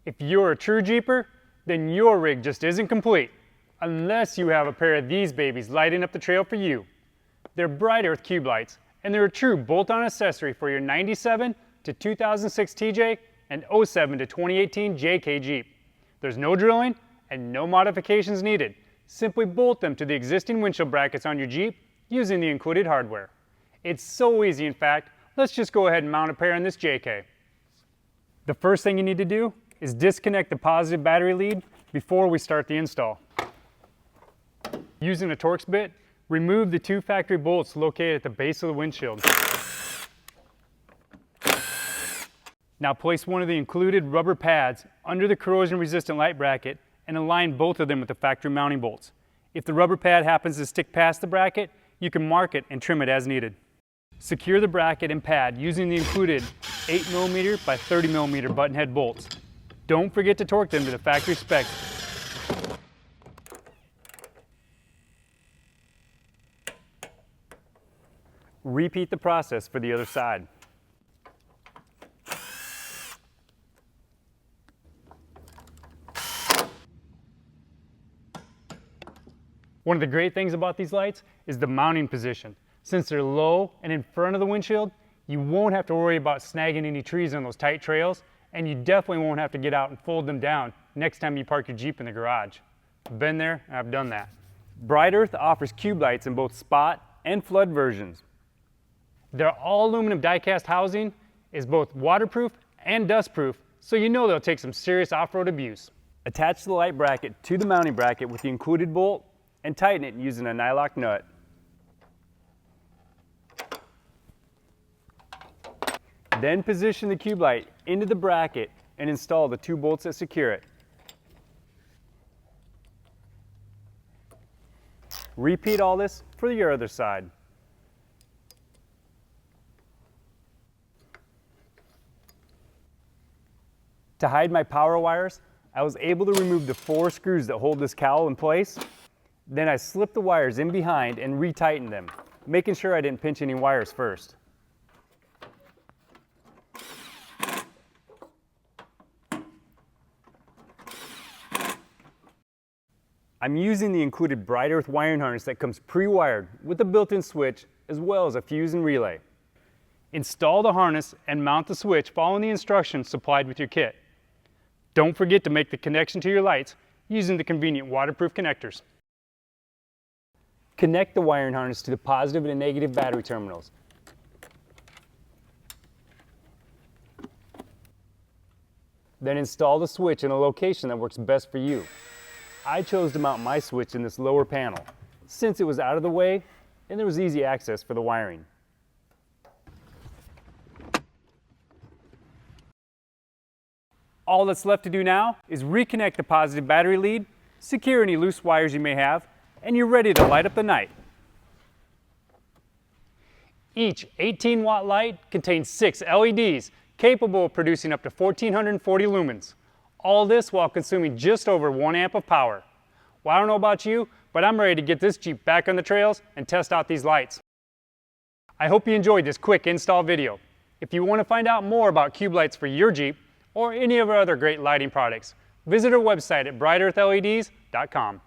If you're a true Jeeper, then your rig just isn't complete unless you have a pair of these babies lighting up the trail for you. They're Bright Earth Cube Lights, and they're a true bolt-on accessory for your 97 to 2006 TJ and 07 to 2018 JK Jeep. There's no drilling and no modifications needed. Simply bolt them to the existing windshield brackets on your Jeep using the included hardware. It's so easy, in fact. Let's just go ahead and mount a pair on this JK. The first thing you need to do is disconnect the positive battery lead before we start the install. Using a Torx bit, remove the 2 factory bolts located at the base of the windshield. Now place one of the included rubber pads under the corrosion-resistant light bracket and align both of them with the factory mounting bolts. If the rubber pad happens to stick past the bracket, you can mark it and trim it as needed. Secure the bracket and pad using the included 8mm by 30mm button head bolts. Don't forget to torque them to the factory specs. Repeat the process for the other side. One of the great things about these lights is the mounting position. Since they're low and in front of the windshield, you won't have to worry about snagging any trees on those tight trails, and you definitely won't have to get out and fold them down next time you park your Jeep in the garage. I've been there, and I've done that. Bright Earth offers cube lights in both spot and flood versions. Their all aluminum die-cast housing is both waterproof and dustproof, so you know they'll take some serious off-road abuse. Attach the light bracket to the mounting bracket with the included bolt and tighten it using a nylock nut. Then position the cube light into the bracket and install the 2 bolts that secure it. Repeat all this for your other side. To hide my power wires, I was able to remove the 4 screws that hold this cowl in place. Then I slipped the wires in behind and retightened them, making sure I didn't pinch any wires first. I'm using the included Bright Earth wiring harness that comes pre-wired with a built-in switch as well as a fuse and relay. Install the harness and mount the switch following the instructions supplied with your kit. Don't forget to make the connection to your lights using the convenient waterproof connectors. Connect the wiring harness to the positive and negative battery terminals. Then install the switch in a location that works best for you. I chose to mount my switch in this lower panel, since it was out of the way and there was easy access for the wiring. All that's left to do now is reconnect the positive battery lead, secure any loose wires you may have, and you're ready to light up the night. Each 18-watt light contains 6 LEDs capable of producing up to 1,440 lumens. All this while consuming just over 1 amp of power. Well, I don't know about you, but I'm ready to get this Jeep back on the trails and test out these lights. I hope you enjoyed this quick install video. If you want to find out more about cube lights for your Jeep or any of our other great lighting products, visit our website at brightearthleds.com.